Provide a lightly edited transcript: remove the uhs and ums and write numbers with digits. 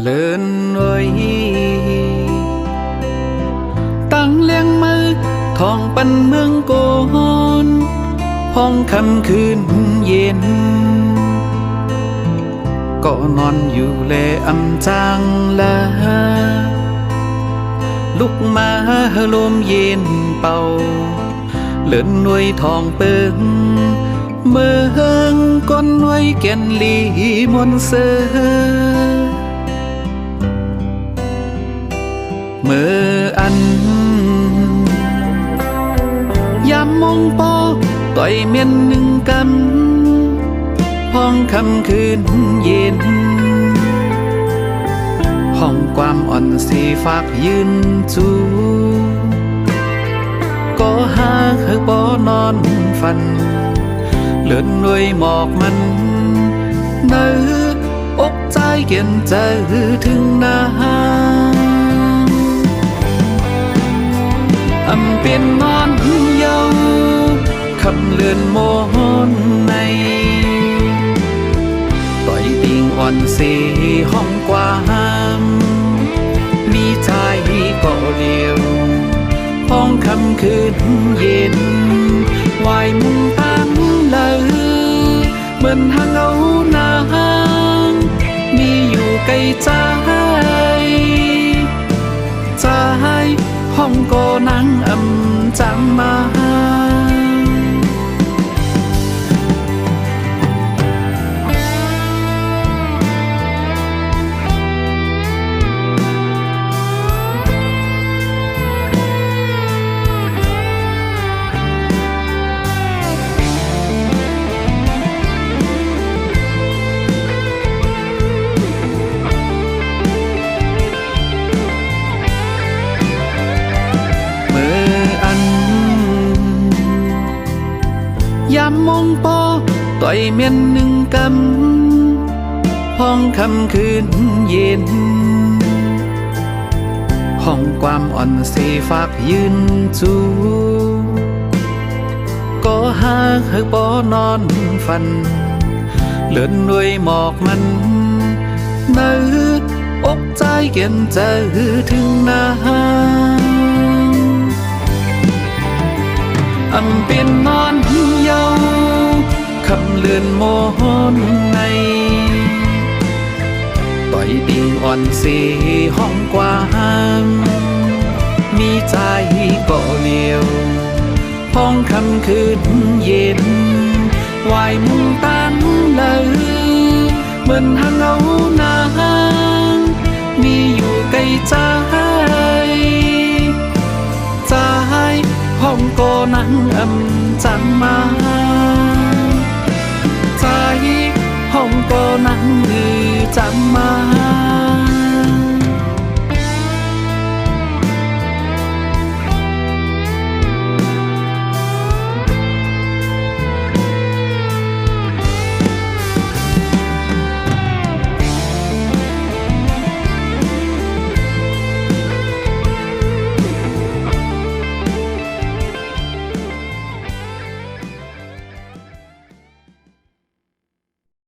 เลินไว้ตั้งเลี้ยงมือทองปันเมืองโกนห้องค่ำคืนเย็นก็นอนอยู่แลอำจางละลุกมาลมเย็นเป่าเลินหน่วยทองเปิงเมืองก้นไว้แก่นลีมนเสอเมื่ออันยามมองปอต่อยเมียนหนึ่งกำห้องค่ำคืนเย็นห้องความอ่อนสีฝากยืนจูก็หาเธอบ่นอนฝันเลื่อนด้วยหมอกมันเนื้ออกใจเกี่ยนใจถึงนาอำเป็นนอนเยาคำเลื่อนโมนในต่อยติงอ่อนสีห้องกว้างมีใจก็เดียวห้องค่ำคืนเย็นวายมุงตั้งเลยเหมือนหางเอานางมีอยู่ใกล้ใจใจห้องก็นั่งจำมายามมองปอต่อยเมียนหนึ่งกำห้องค่ำคืนเย็นห้องความอ่อนสีฝากยืนจูก็หาเธอบ่นอนฝันเลื่อนด้วยหมอกมันเนื้ออกใจเกี่ยนใจถึงนาอำเป็นนอนเยาคำเลื่อนโมนในต่อยติงอ่อนสีห้องกว้างมีใจก็เลียวห้องค่ำคืนเย็นวายมุงตันเลยเหมือนหางเอานางมีอยู่ใกล้ใจห้องก็นั่งจำมาใจห้องก็นั่งจำมา